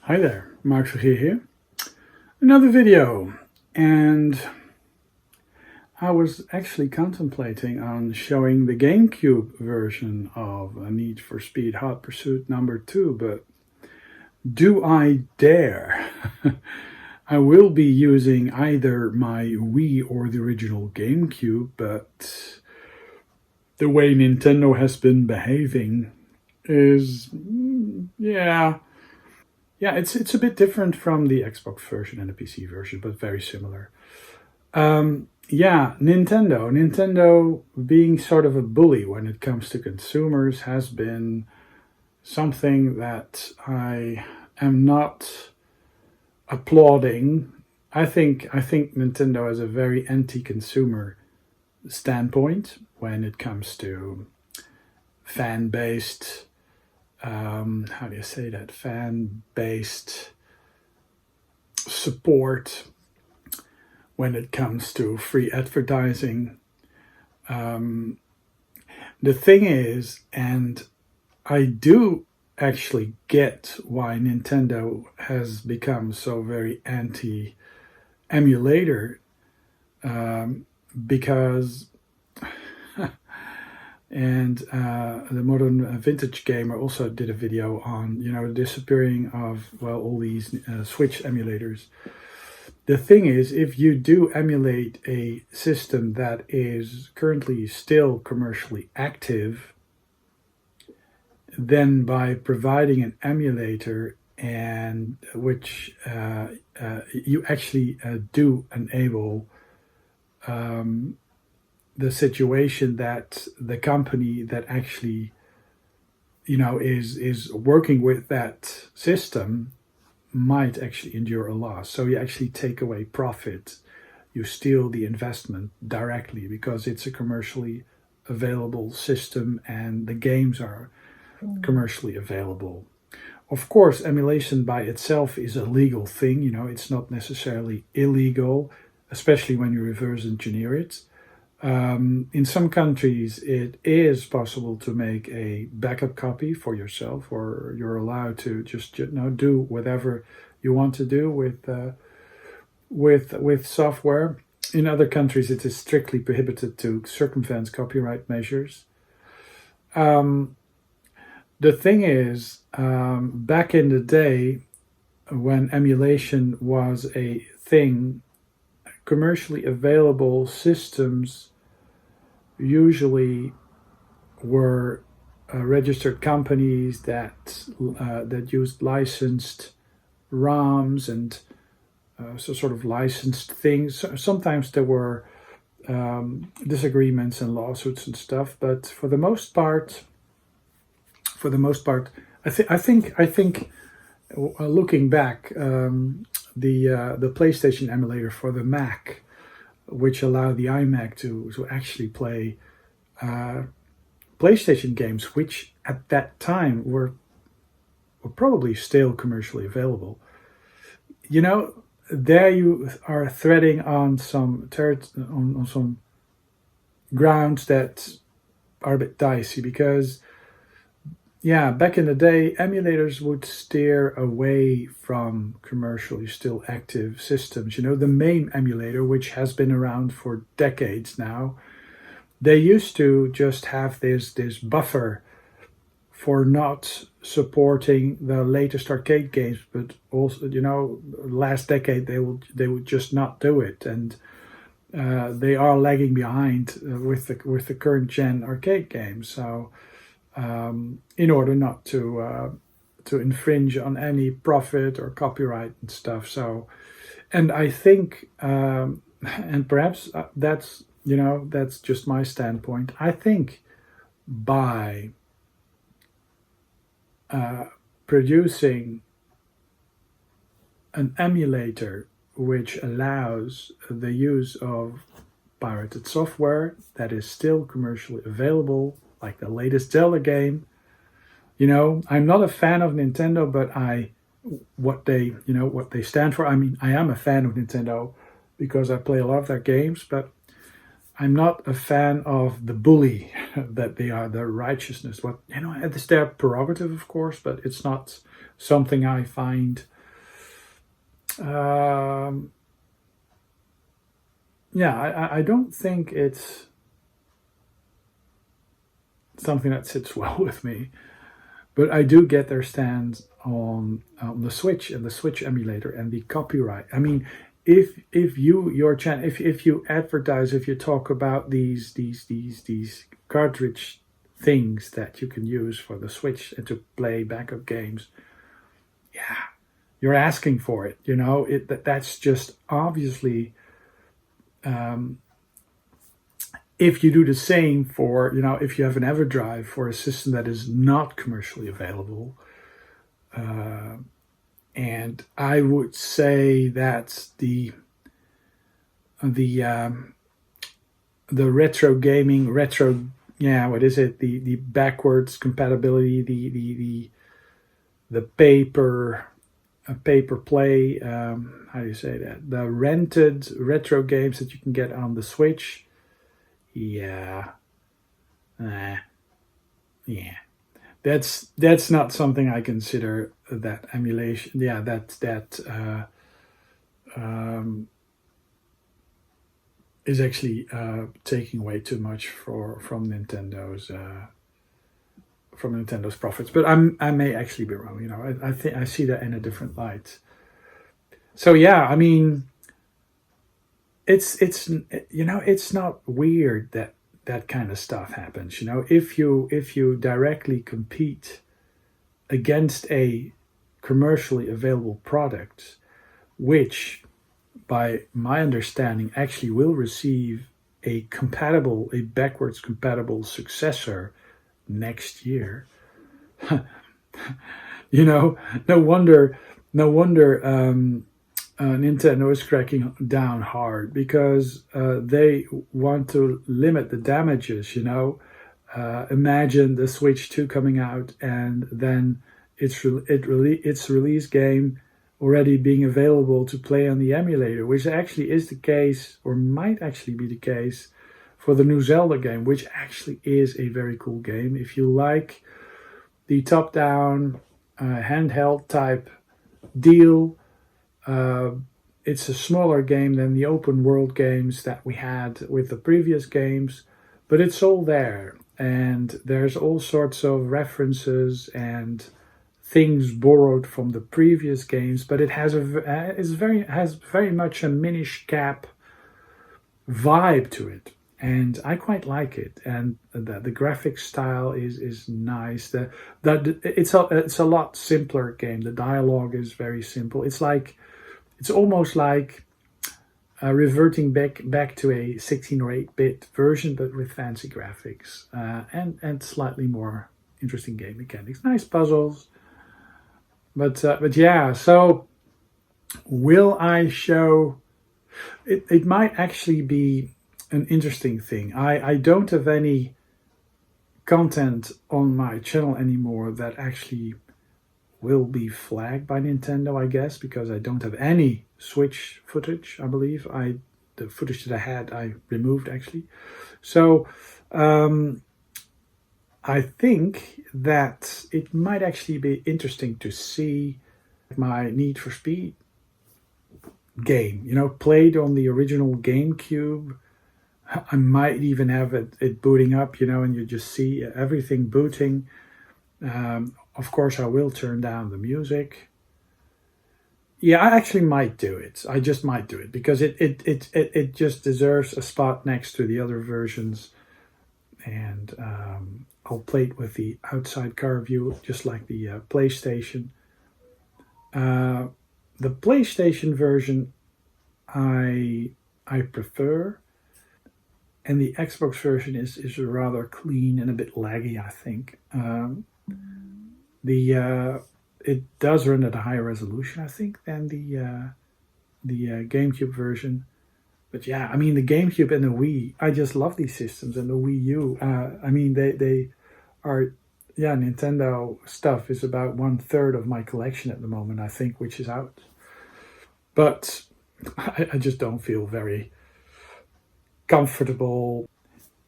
Hi there, Mark Vergeer here. Another video, and I was actually contemplating on showing the GameCube version of Need for Speed Hot Pursuit number 2, but do I dare? I will be using either my Wii or the original GameCube, but the way Nintendo has been behaving is, yeah, it's a bit different from the Xbox version and the PC version, but very similar. Nintendo being sort of a bully when it comes to consumers has been something that I am not applauding. I think Nintendo has a very anti-consumer standpoint when it comes to fan-based how do you say that? Fan-based support when it comes to free advertising. The thing is, and I do actually get why Nintendo has become so very anti-emulator, because and the Modern Vintage Gamer also did a video on, the disappearing of, all these Switch emulators. The thing is, if you do emulate a system that is currently still commercially active, then by providing an emulator and which you actually do enable the situation that the company that actually, is working with that system might actually endure a loss. So you actually take away profit. You steal the investment directly because it's a commercially available system and the games are commercially available. Of course, emulation by itself is a legal thing. It's not necessarily illegal, especially when you reverse engineer it. In some countries, it is possible to make a backup copy for yourself, or you're allowed to just do whatever you want to do with software. In other countries, it is strictly prohibited to circumvent copyright measures. The thing is, back in the day, when emulation was a thing, commercially available systems usually were registered companies that used licensed ROMs and so sort of licensed things. Sometimes there were disagreements and lawsuits and stuff, but for the most part, I think looking back. The PlayStation emulator for the Mac, which allowed the iMac to actually play PlayStation games, which at that time were probably still commercially available. There you are treading on some on some grounds that are a bit dicey because. Yeah, back in the day, emulators would steer away from commercially still active systems. The MAME emulator, which has been around for decades now, they used to just have this buffer for not supporting the latest arcade games, but also, last decade they would just not do it, and they are lagging behind with the current gen arcade games. So. In order not to infringe on any profit or copyright and stuff. So, and I think, and perhaps that's just my standpoint. I think by producing an emulator which allows the use of pirated software that is still commercially available, like the latest Zelda game. I'm not a fan of Nintendo, but what they stand for. I mean, I am a fan of Nintendo because I play a lot of their games, but I'm not a fan of the bully that they are, the righteousness. It's their prerogative, of course, but it's not something I find Um, yeah, I don't think it's something that sits well with me, but I do get their stance on the Switch and the Switch emulator and the copyright. I mean, if you your channel if you advertise, if you talk about these cartridge things that you can use for the Switch and to play backup games, yeah, you're asking for it. You know, that's just obviously. Um, if you do the same for, you know, if you have an EverDrive for a system that is not commercially available, uh, and I would say that the the retro gaming retro, yeah, what is it, the backwards compatibility, the paper paper play, how do you say that, the rented retro games that you can get on the Switch, yeah, uh, yeah, that's not something I consider that emulation. Yeah, that um, is actually taking away too much for from Nintendo's profits. But I may actually be wrong. You know, I think I see that in a different light. So yeah, I mean, it's you know, it's not weird that that kind of stuff happens. You know, if you directly compete against a commercially available product, which by my understanding actually will receive a backwards compatible successor next year. You know, no wonder Nintendo is cracking down hard because they want to limit the damages. You know, imagine the Switch 2 coming out and then its release game already being available to play on the emulator, which actually is the case, or might actually be the case, for the new Zelda game, which actually is a very cool game. If you like the top-down handheld type deal, uh, it's a smaller game than the open world games that we had with the previous games, but it's all there. And there's all sorts of references and things borrowed from the previous games, but it has very much a Minish Cap vibe to it, and I quite like it. And the graphic style is nice. It's a lot simpler game. The dialogue is very simple. It's almost like reverting back to a 16 or 8-bit version, but with fancy graphics and slightly more interesting game mechanics. Nice puzzles, but yeah. So will I show? It might actually be an interesting thing. I don't have any content on my channel anymore that actually will be flagged by Nintendo, I guess, because I don't have any Switch footage. I believe the footage that I had I removed actually. So I think that it might actually be interesting to see my Need for Speed game, you know, played on the original GameCube. I might even have it booting up, you know, and you just see everything booting. Of course, I will turn down the music. Yeah, I actually might do it. I just might do it because it just deserves a spot next to the other versions. And I'll play it with the outside car view, just like the PlayStation. Uh, the PlayStation version I prefer, and the Xbox version is rather clean and a bit laggy, I think. The It does run at a higher resolution, I think, than the GameCube version. But yeah, I mean, the GameCube and the Wii, I just love these systems, and the Wii U. I mean, they are, yeah. Nintendo stuff is about 1/3 of my collection at the moment, I think, which is out. But I just don't feel very comfortable.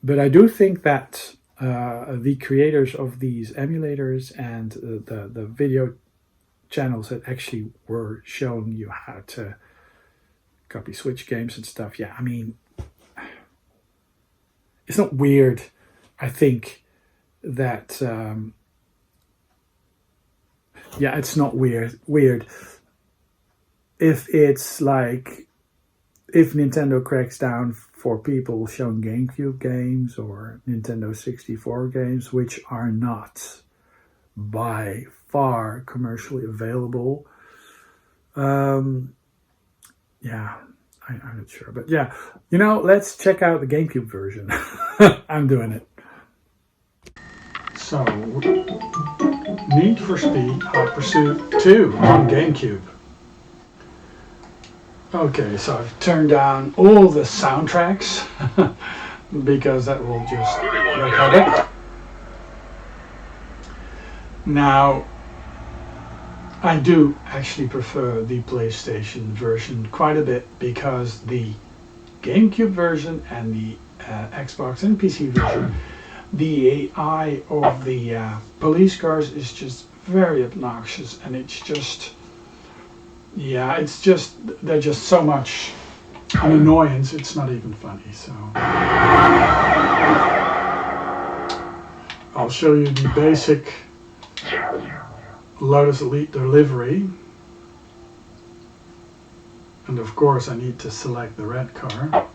But I do think that the creators of these emulators and the video channels that actually were showing you how to copy switch games and stuff. Yeah, I mean, it's not weird, I think, that it's not weird if it's like, if Nintendo cracks down for people showing GameCube games or Nintendo 64 games, which are not by far commercially available. I'm not sure, but yeah, let's check out the GameCube version. I'm doing it. So, Need for Speed Hot Pursuit 2 on GameCube. Okay, so I've turned down all the soundtracks because that will just wreak havoc. Now, I do actually prefer the PlayStation version quite a bit, because the GameCube version and the Xbox and PC version, the AI of the police cars is just very obnoxious, and it's just, they're just so much an annoyance, it's not even funny. So I'll show you the basic Lotus Elite delivery, and of course I need to select the red car,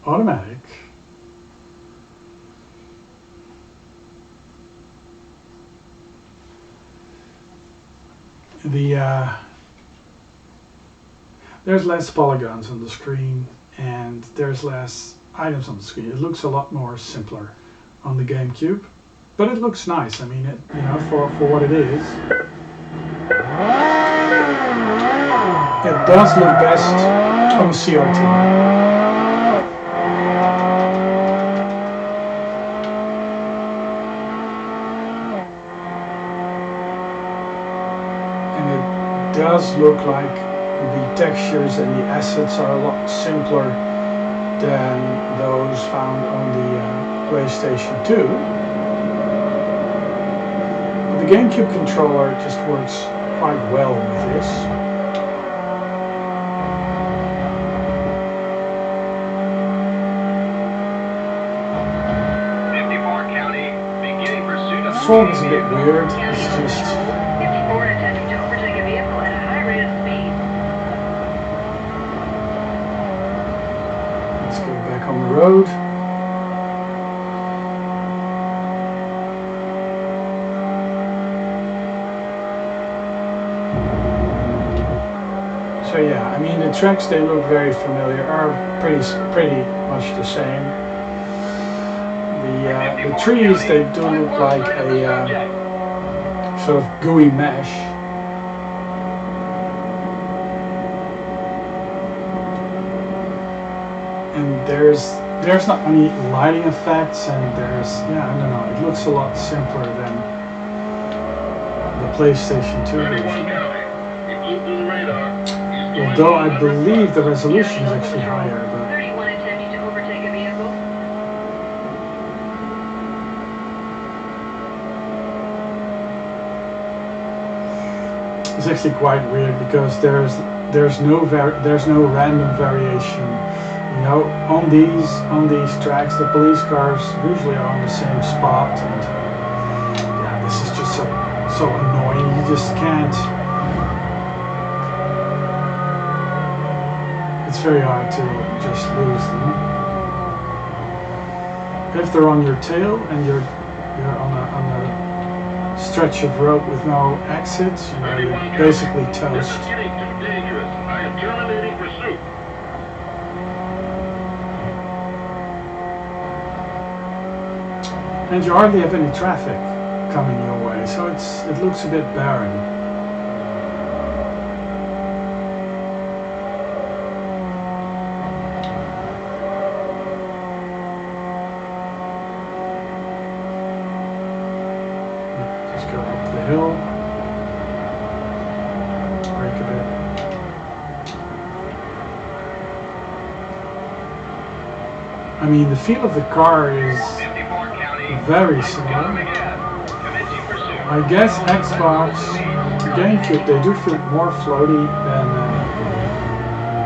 automatic. There's less polygons on the screen, and there's less items on the screen. It looks a lot more simpler on the GameCube, but it looks nice. I mean, for what it is, it does look best on CRT. Does look like the textures and the assets are a lot simpler than those found on the PlayStation 2. But the GameCube controller just works quite well with this. The fog is a bit weird. It's just. On the road. So yeah, I mean, the tracks, they look very familiar, are pretty much the same. The trees, they do look like a sort of gooey mesh. And there's not any lighting effects, and I don't know, it looks a lot simpler than the PlayStation 2 version. Although I believe the resolution is actually higher, but it's actually quite weird, because there's no random variation. On these tracks, the police cars usually are on the same spot, and this is just so annoying. You just can't. It's very hard to just lose them. If they're on your tail and you're on a stretch of road with no exits, you're basically toast. This is getting too dangerous. I am terminating pursuit. And you hardly have any traffic coming your way, so it looks a bit barren. Just go up the hill, brake a bit. I mean, the feel of the car is very similar. I guess Xbox the GameCube, they do feel more floaty than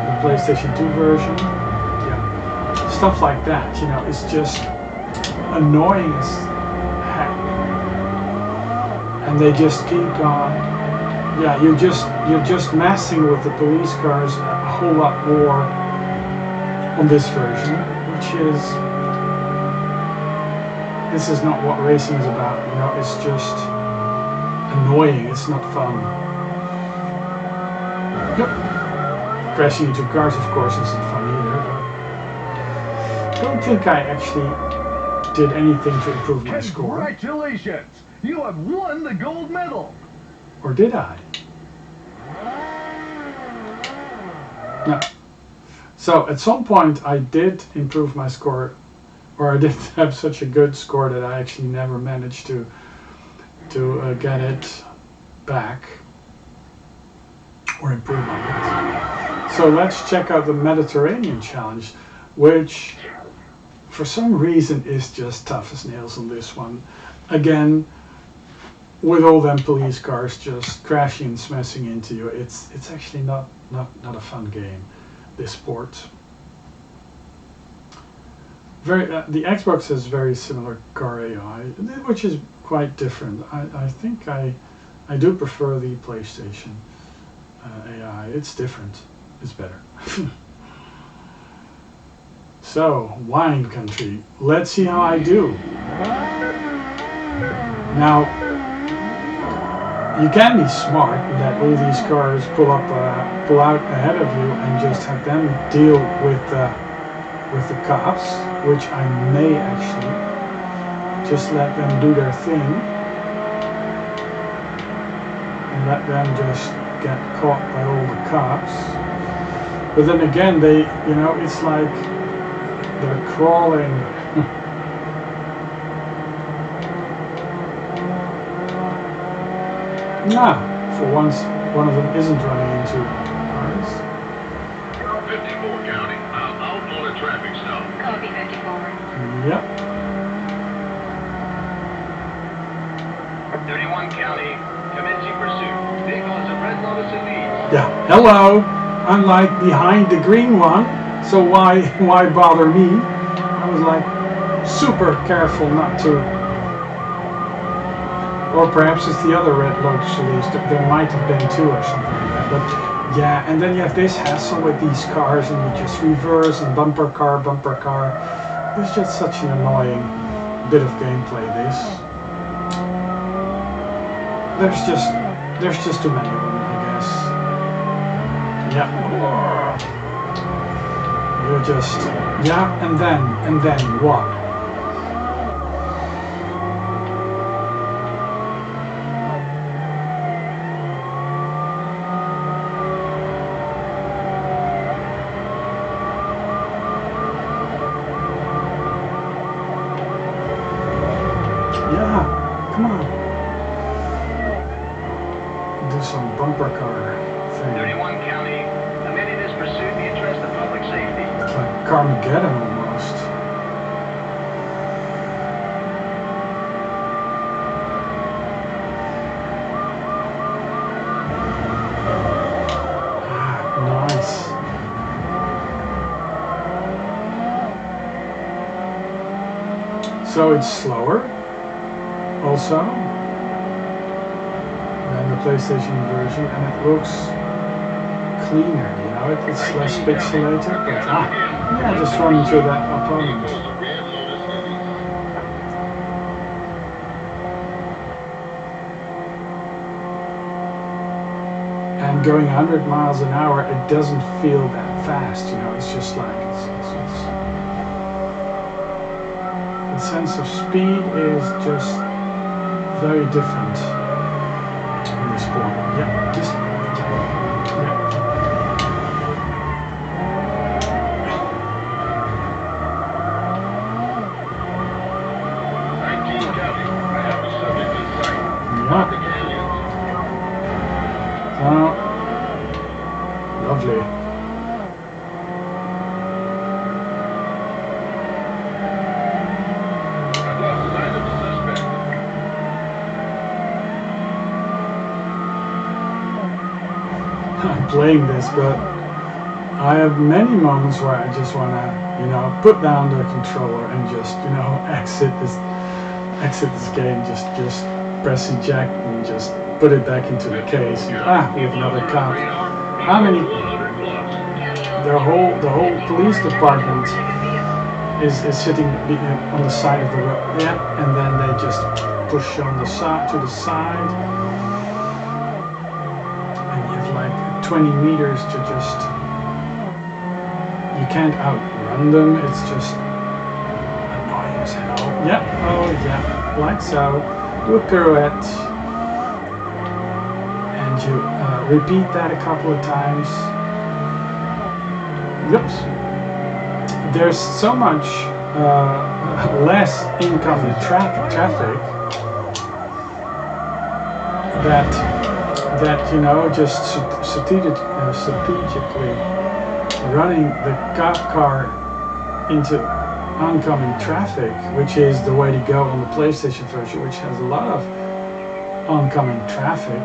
the PlayStation 2 version. Yeah, stuff like that, you know, it's just annoying as heck. And they just keep on. Yeah, you're just messing with the police cars a whole lot more on this version, which is. This is not what racing is about, you know, it's just annoying, it's not fun. Yep. Crashing into cars, of course, isn't fun either. But I don't think I actually did anything to improve my score. Congratulations! You have won the gold medal! Or did I? No. So at some point I did improve my score, or I did have such a good score that I actually never managed to get it back or improve on it. So let's check out the Mediterranean challenge, which for some reason is just tough as nails on this one. Again, with all them police cars just crashing and smashing into you, it's actually not a fun game, this sport. The Xbox has very similar car AI, which is quite different. I think I do prefer the PlayStation AI. It's different. It's better. So, wine country. Let's see how I do. Now, you can be smart in that all these cars pull out ahead of you and just have them deal with the cops, which I may actually just let them do their thing and let them just get caught by all the cops. But then again, they, you know, it's like they're crawling. Nah, for once, one of them isn't running into cars. 54 County, out on a traffic stop. Copy 54. Yep. 31 County, commencing pursuit. Vehicles of red Lotus Elise. Yeah. Hello. I'm like behind the green one, so why bother me? I was like super careful not to. Or perhaps it's the other red Lotus Elise. There might have been two or something like that. But yeah, and then you have this hassle with these cars, and you just reverse and bumper car. It's just such an annoying bit of gameplay. There's just too many of them, I guess. Yeah. You're just and then what? Come on. Do some bumper car thing. 31 County, amending this pursuit in the interest of public safety. It's like Carmageddon almost. Nice. So it's slower. Also, than the PlayStation version, and it looks cleaner, you know, it's less pixelated, but yeah, just run into that opponent. And going 100 miles an hour, it doesn't feel that fast, you know, it's just like, the sense of speed is just very different in this sport. Yeah, just yeah. 19 County, I have a subject in sight. Yeah. The aliens. Lovely. I've lost sight of the suspect. playing this, but I have many moments where I just want to, you know, put down the controller and just, you know, exit this game. Just press eject and just put it back into the case. And, we have another cop. How many? The whole police department is sitting on the side of the road. Yeah, and then they just push on the side to the side, and you have like 20 meters to just. You can't outrun them. It's just annoying as hell. Yeah. Oh yeah. Like so. Do a pirouette, and you repeat that a couple of times. Oops. There's so much less incoming traffic that you know, just strategically running the cop car into oncoming traffic, which is the way to go on the PlayStation version, which has a lot of oncoming traffic,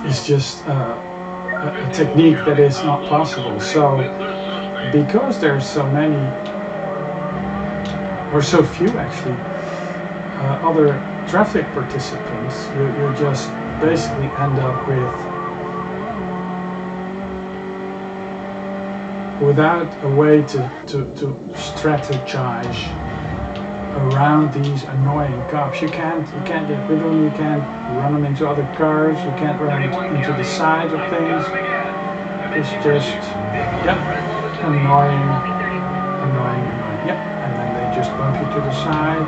is just a technique that is not possible. So because there's so many, or so few actually, other traffic participants, you just basically end up without a way to strategize around these annoying cops. You can't get rid of them. You can't run them into other cars. You can't run into the side of things. It's just annoying. Yep, and then they just bump you to the side.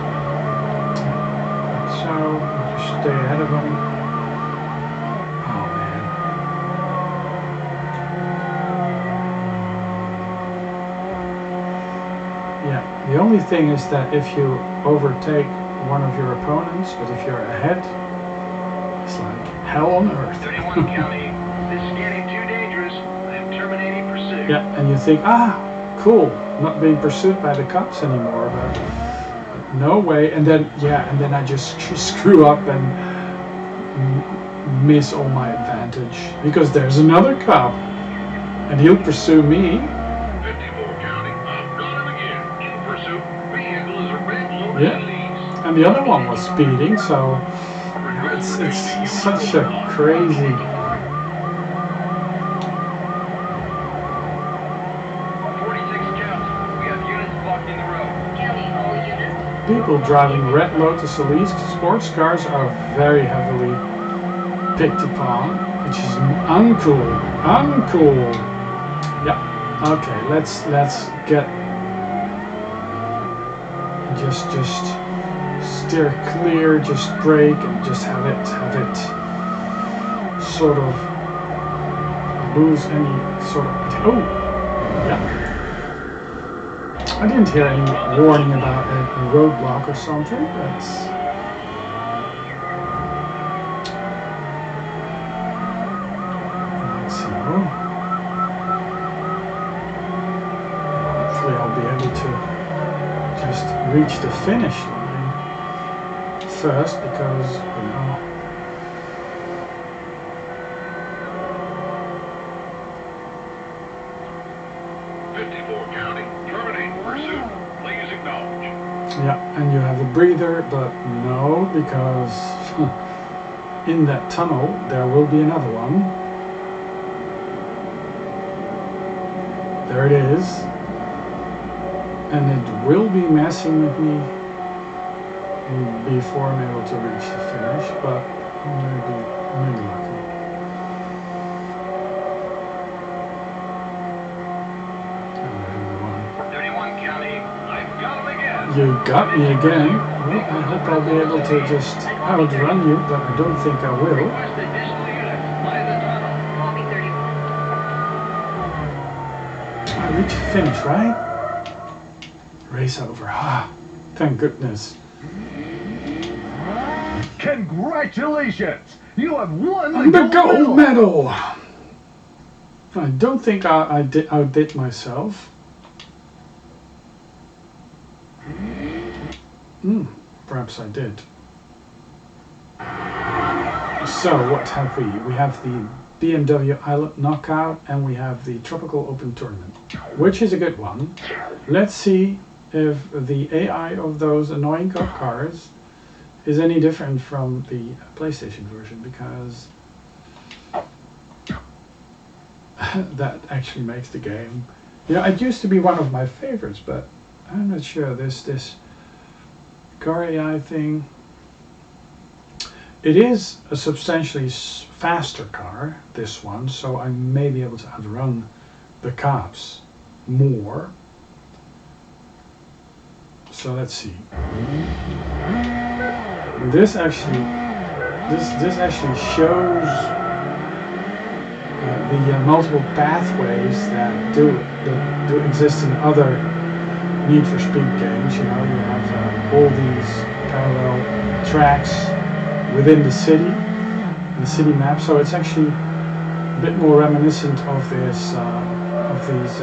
Like so, you just stay ahead of them. Oh man. Yeah, the only thing is that if you overtake one of your opponents, but if you're ahead, it's like hell on earth. 31 County, this is getting too dangerous. I am terminating pursuit. Yeah, and you think, cool, not being pursued by the cops anymore, but no way. And then I just screw up and miss all my advantage because there's another cop and he'll pursue me. 54 County, I've got him again. In pursuit, vehicle is a red loader Yeah, and the other one was speeding, so it's such a crazy. 46 counts. We have units blocking the road. County, all units. People driving red Lotus Elise sports cars are very heavily picked upon, which is uncool. Yeah. Okay. Let's get just steer clear. Just brake and just have it sort of lose any sort of. Oh. Yeah. I didn't hear any warning about a roadblock or something. That's like so. Hopefully I'll be able to just reach the finish line first because, you know, 54 County, terminate pursuit. Please acknowledge. yeah, and you have a breather, but no, because in that tunnel there will be another one. There it is. And it will be messing with me before I'm able to reach the finish, but maybe lucky. 31 County, I've got him again. You got me again. Well, I hope I'll be able to just outrun you, but I don't think I will. Request additional units. Line the tunnel. Copy 31. I reach the finish, right? Race over. Thank goodness. Congratulations! You have won The the gold medal! I don't think I outdid myself. Perhaps I did. So what have we? We have the BMW Island Knockout, and we have the Tropical Open Tournament, which is a good one. Let's see if the AI of those annoying cop cars is any different from the PlayStation version, because that actually makes the game. You know, it used to be one of my favorites, but I'm not sure. This car AI thing. It is a substantially faster car, this one, so I may be able to outrun the cops more. So let's see. This actually shows the multiple pathways that do exist in other Need for Speed games. You know, you have all these parallel tracks within the city map. So it's actually a bit more reminiscent of this of these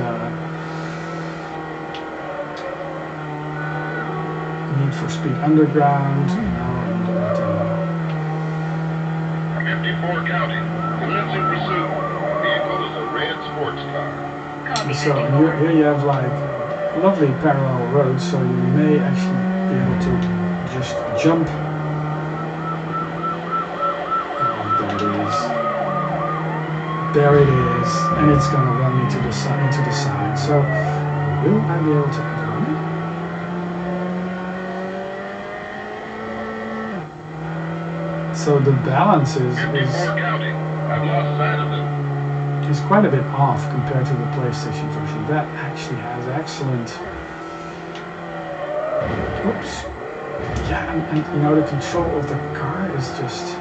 Need for Speed Underground. You know, and 54 County, commencing pursuit. Vehicle is a red sports car. Copy so 54. here you have like lovely parallel roads, so you may actually be able to just jump. There it is, and it's going to run me to the side. So, will I be able to outrun it? So the balance 54 County, I've lost sight of them. is quite a bit off compared to the PlayStation version. That actually has excellent. Oops. Yeah, and you know, the control of the car is just.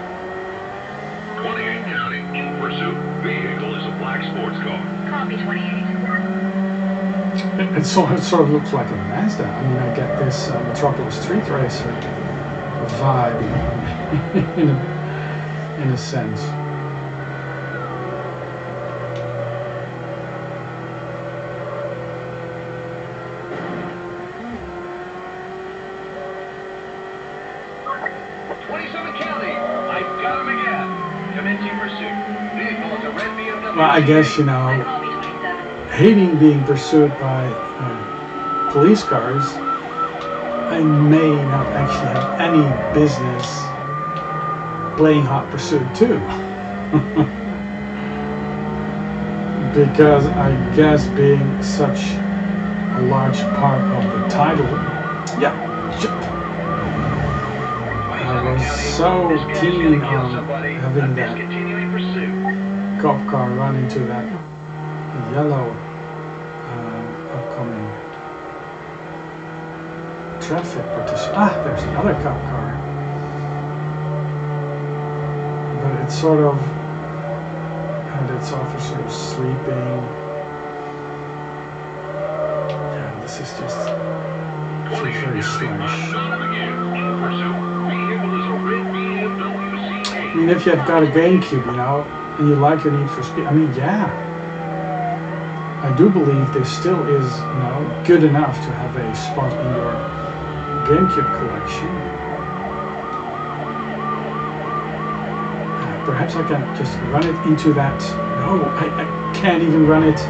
28 County, in pursuit. Vehicle is a black sports car. Copy 28. It sort of looks like a Mazda. I mean, I get this Metropolis Street Racer vibe in a sense. Well, I guess, you know, Copy 27. hating being pursued by police cars, I may not actually have any business playing Hot Pursuit 2. Because I guess being such a large part of the title, yeah, I was so keen on having that cop car run into that yellow upcoming traffic participant. Ah, there's another cop car. But it's sort of, and its officer is sleeping. Yeah, this is just very sluggish. I mean, if you've got a GameCube, you know, and you like your Need for Speed, I mean, yeah, I do believe this still is, you know, good enough to have a spot in your GameCube collection. Perhaps I can just run it into that. No, I can't even run it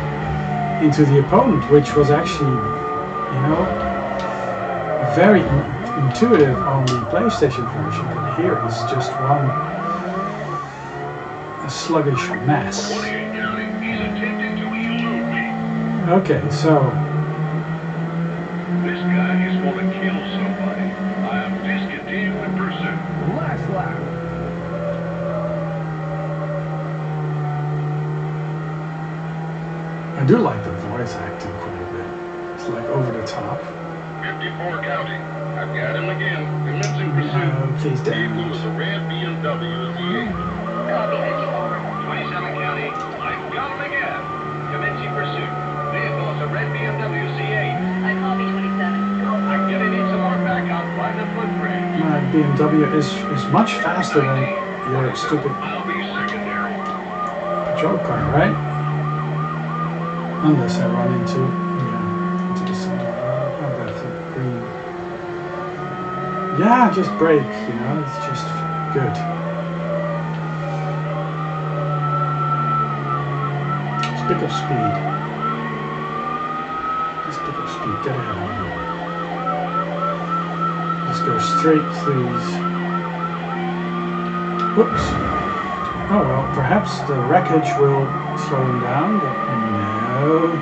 into the opponent, which was actually, you know, very intuitive on the PlayStation version. But here it's just a sluggish mess. Okay, so this guy is going to kill somebody. I am discontinuing pursuit. Last lap. I do like the voice acting quite a bit. It's like over the top. 54 County. I've got him again. Commencing pursuit. Please Vehicle don't. is a red BMW Z8. Copy 54. 27 County. I've got him again. Commencing pursuit. Vehicle is a red BMW Z8. I copy 27. I'm gonna need some more backup. Find the footprint. My BMW is much faster than your stupid I'll be secondary. patrol car, right? Unless I run into the side. Oh, that's a green. Yeah, just brake, you know, it's just good. pick up speed. Let's pick up speed. Get ahead of me. Let's go straight through these. Whoops. Oh well, perhaps the wreckage will slow him down, but no.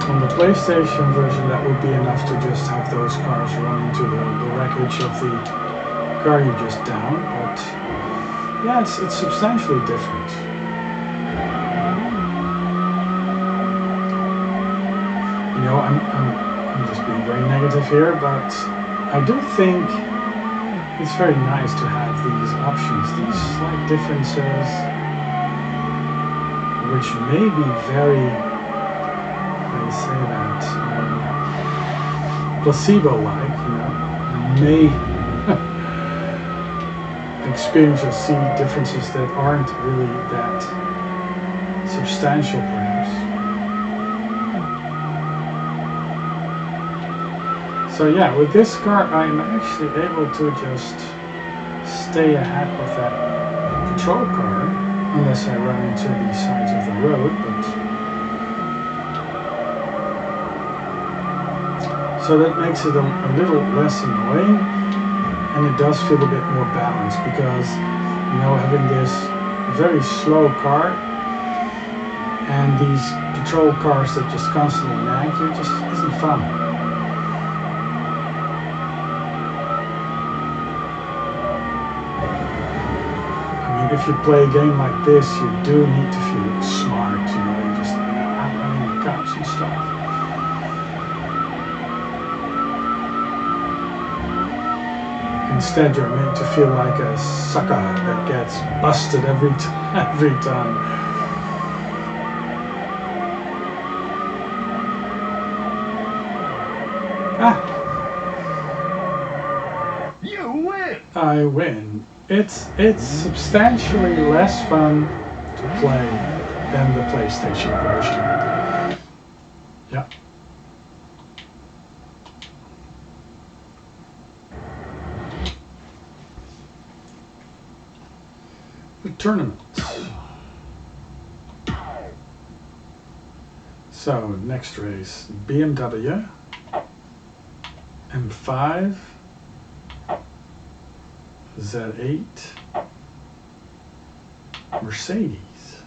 On the PlayStation version, that would be enough to just have those cars run into the wreckage of the car you just downed, but yeah, it's substantially different. You know, I'm just being very negative here, but I do think it's very nice to have these options, these slight differences, which may be very, say that, placebo-like, you know, may experience or see differences that aren't really that substantial, perhaps. So yeah, with this car, I'm actually able to just stay ahead of that patrol car, unless I run into the sides of the road, but so that makes it a little less annoying, and it does feel a bit more balanced because, you know, having this very slow car and these patrol cars that just constantly nag you just isn't fun. I mean, if you play a game like this, you do need to feel smart, you know, you just outrunning the cops and stuff. Instead, you're meant to feel like a sucker that gets busted every time. Ah! You win! I win. It's substantially less fun to play than the PlayStation version. Yeah. The tournament. So next race, BMW, M5, Z8, Mercedes.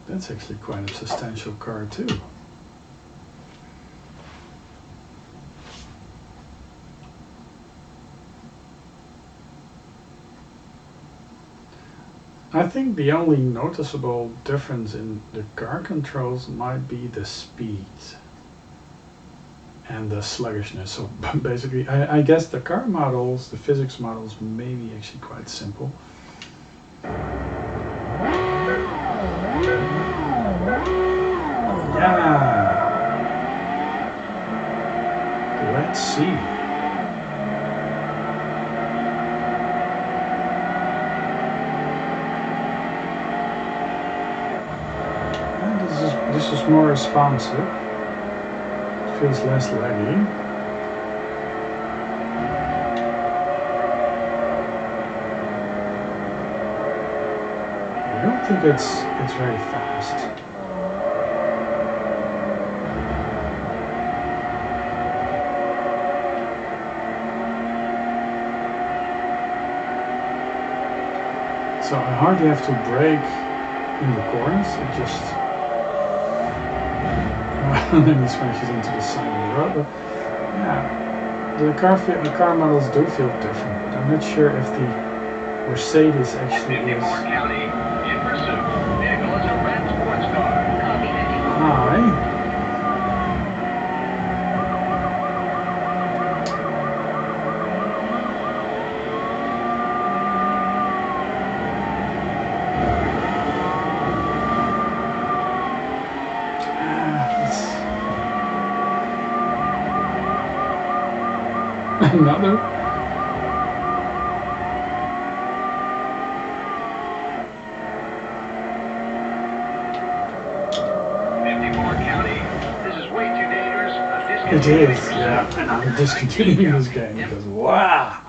That's actually quite a substantial car too. I think the only noticeable difference in the car controls might be the speed and the sluggishness. So basically, I guess the car models, the physics models, may be actually quite simple. Yeah. Let's see. This is more responsive. It feels less laggy. I don't think it's very fast. So I hardly have to brake in the corners. It just and then he smashes into the side of the road. But yeah, the car models do feel different, but I'm not sure if the Mercedes actually is. 54 County, in pursuit. Vehicle is a red sports car. Copy 54. Hi. Another? County. This is way too dangerous. It is, yeah. And I'm discontinuing this game because wow.